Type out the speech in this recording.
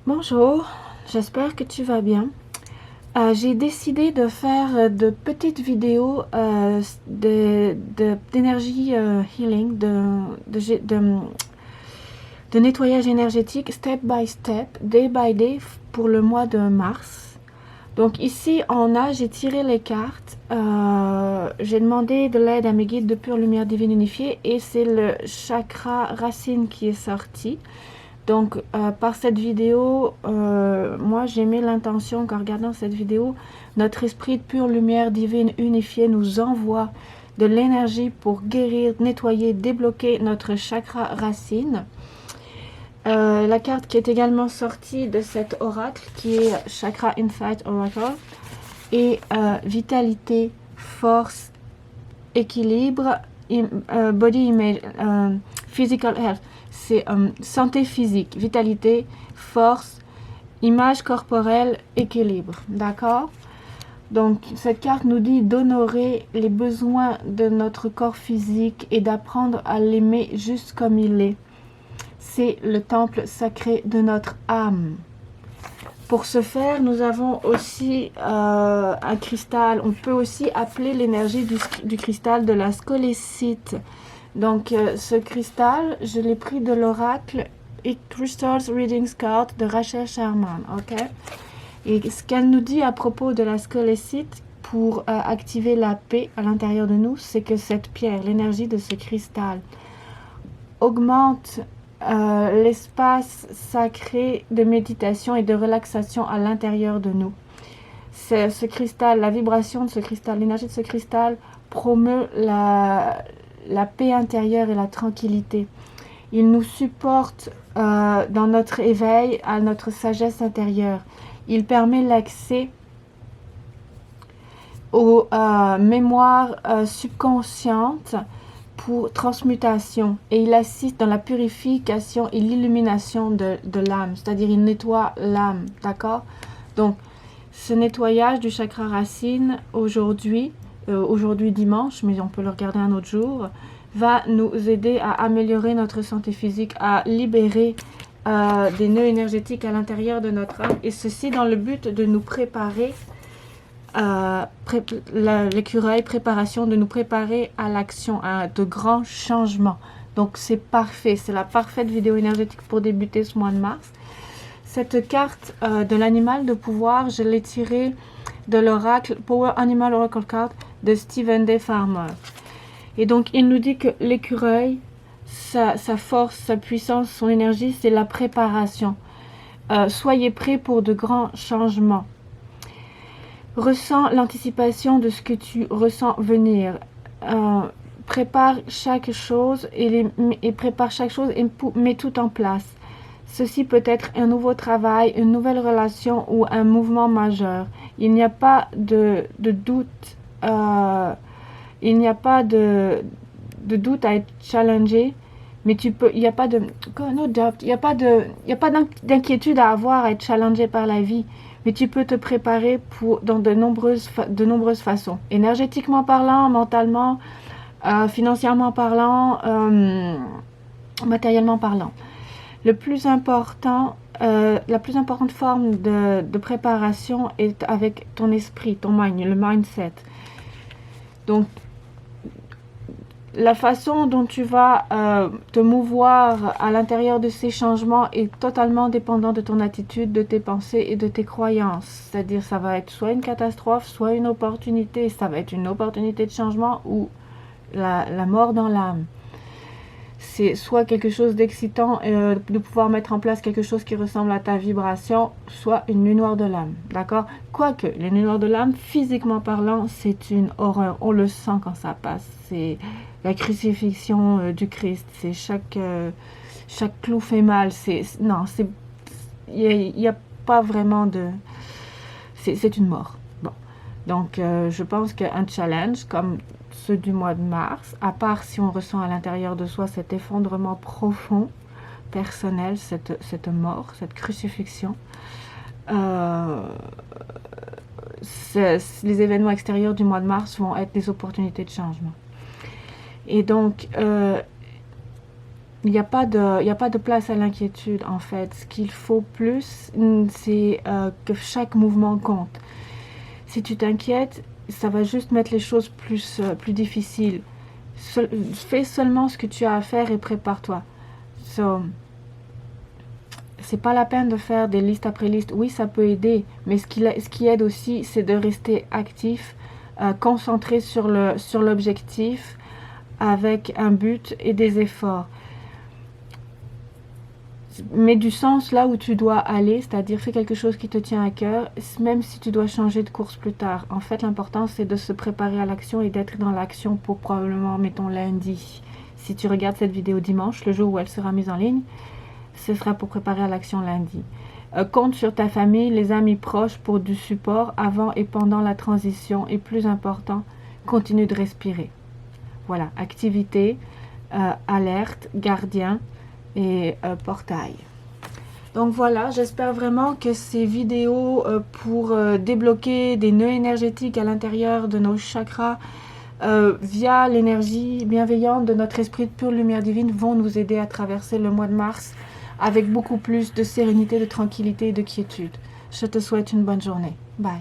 Bonjour, j'espère que tu vas bien. J'ai décidé de faire de petites vidéos d'énergie healing, de nettoyage énergétique step by step, day by day pour le mois de mars. Donc ici j'ai tiré les cartes, j'ai demandé de l'aide à mes guides de pure lumière divine unifiée et c'est le chakra racine qui est sorti. Donc, par cette vidéo, moi j'ai mis l'intention qu'en regardant cette vidéo, notre esprit de pure lumière divine unifiée nous envoie de l'énergie pour guérir, nettoyer, débloquer notre chakra racine. La carte qui est également sortie de cet oracle, qui est Chakra Insight Oracle, et vitalité, force, équilibre, body image, physical health. C'est santé physique, vitalité, force, image corporelle, équilibre. D'accord? Donc, cette carte nous dit d'honorer les besoins de notre corps physique et d'apprendre à l'aimer juste comme il est. C'est le temple sacré de notre âme. Pour ce faire, nous avons aussi un cristal. On peut aussi appeler l'énergie du cristal de la scolécite. Donc, ce cristal, je l'ai pris de l'oracle Crystals Readings Card de Rachel Sherman, ok? Et ce qu'elle nous dit à propos de la scolécite pour activer la paix à l'intérieur de nous, c'est que cette pierre, l'énergie de ce cristal, augmente l'espace sacré de méditation et de relaxation à l'intérieur de nous. Ce cristal, la vibration de ce cristal, l'énergie de ce cristal promeut la paix intérieure et la tranquillité. Il nous supporte dans notre éveil à notre sagesse intérieure. Il permet l'accès aux mémoires subconscientes pour transmutation, et il assiste dans la purification et l'illumination de l'âme, c'est-à-dire il nettoie l'âme, d'accord? Donc, ce nettoyage du chakra racine aujourd'hui dimanche, mais on peut le regarder un autre jour, va nous aider à améliorer notre santé physique, à libérer des nœuds énergétiques à l'intérieur de notre âme, et ceci dans le but de nous préparer l'écureuil, préparation, de nous préparer à l'action, à de grands changements. Donc c'est parfait, c'est la parfaite vidéo énergétique pour débuter ce mois de mars. Cette carte de l'animal de pouvoir, je l'ai tirée de l'oracle Power Animal Oracle Card de Stephen D. Farmer. Et donc il nous dit que l'écureuil, sa force, sa puissance, son énergie, c'est la préparation. Soyez prêts pour de grands changements. Ressens l'anticipation de ce que tu ressens venir. Prépare chaque chose et prépare chaque chose et mets tout en place. Ceci peut être un nouveau travail, une nouvelle relation ou un mouvement majeur. Il n'y a pas de doute. Il n'y a pas de doute à être challengé, mais il n'y a pas d'inquiétude à avoir à être challengé par la vie. Mais tu peux te préparer dans de nombreuses façons. Énergétiquement parlant, mentalement, financièrement parlant, matériellement parlant. La plus importante forme de préparation est avec ton esprit, ton mind, le mindset. Donc, la façon dont tu vas te mouvoir à l'intérieur de ces changements est totalement dépendant de ton attitude, de tes pensées et de tes croyances. C'est-à-dire, ça va être soit une catastrophe, soit une opportunité. Ça va être une opportunité de changement ou la mort dans l'âme. C'est soit quelque chose d'excitant, de pouvoir mettre en place quelque chose qui ressemble à ta vibration, soit une nuit noire de l'âme, d'accord? Quoique, les nuits noires de l'âme, physiquement parlant, c'est une horreur. On le sent quand ça passe. C'est la crucifixion du Christ. C'est chaque clou fait mal. Il n'y a pas vraiment de... C'est une mort. Bon. Donc, je pense qu'un challenge comme ceux du mois de mars, à part si on ressent à l'intérieur de soi cet effondrement profond, personnel, cette mort, cette crucifixion, les événements extérieurs du mois de mars vont être des opportunités de changement. Et donc, il n'y a pas de place à l'inquiétude en fait. Ce qu'il faut plus, c'est que chaque mouvement compte. Si tu t'inquiètes, ça va juste mettre les choses plus difficiles. Fais seulement ce que tu as à faire et prépare-toi. So, c'est pas la peine de faire des listes après listes. Oui, ça peut aider, mais ce qui aide aussi, c'est de rester actif, concentré sur l'objectif, avec un but et des efforts. Mets du sens là où tu dois aller, c'est-à-dire fais quelque chose qui te tient à cœur, même si tu dois changer de course plus tard. En fait, l'important, c'est de se préparer à l'action et d'être dans l'action pour probablement, mettons, lundi. Si tu regardes cette vidéo dimanche, le jour où elle sera mise en ligne, ce sera pour préparer à l'action lundi. Compte sur ta famille, les amis proches pour du support avant et pendant la transition. Et plus important, continue de respirer. Voilà, activité, alerte, gardien et portail. Donc voilà, j'espère vraiment que ces vidéos pour débloquer des nœuds énergétiques à l'intérieur de nos chakras via l'énergie bienveillante de notre esprit de pure lumière divine vont nous aider à traverser le mois de mars avec beaucoup plus de sérénité, de tranquillité et de quiétude. Je te souhaite une bonne journée. Bye.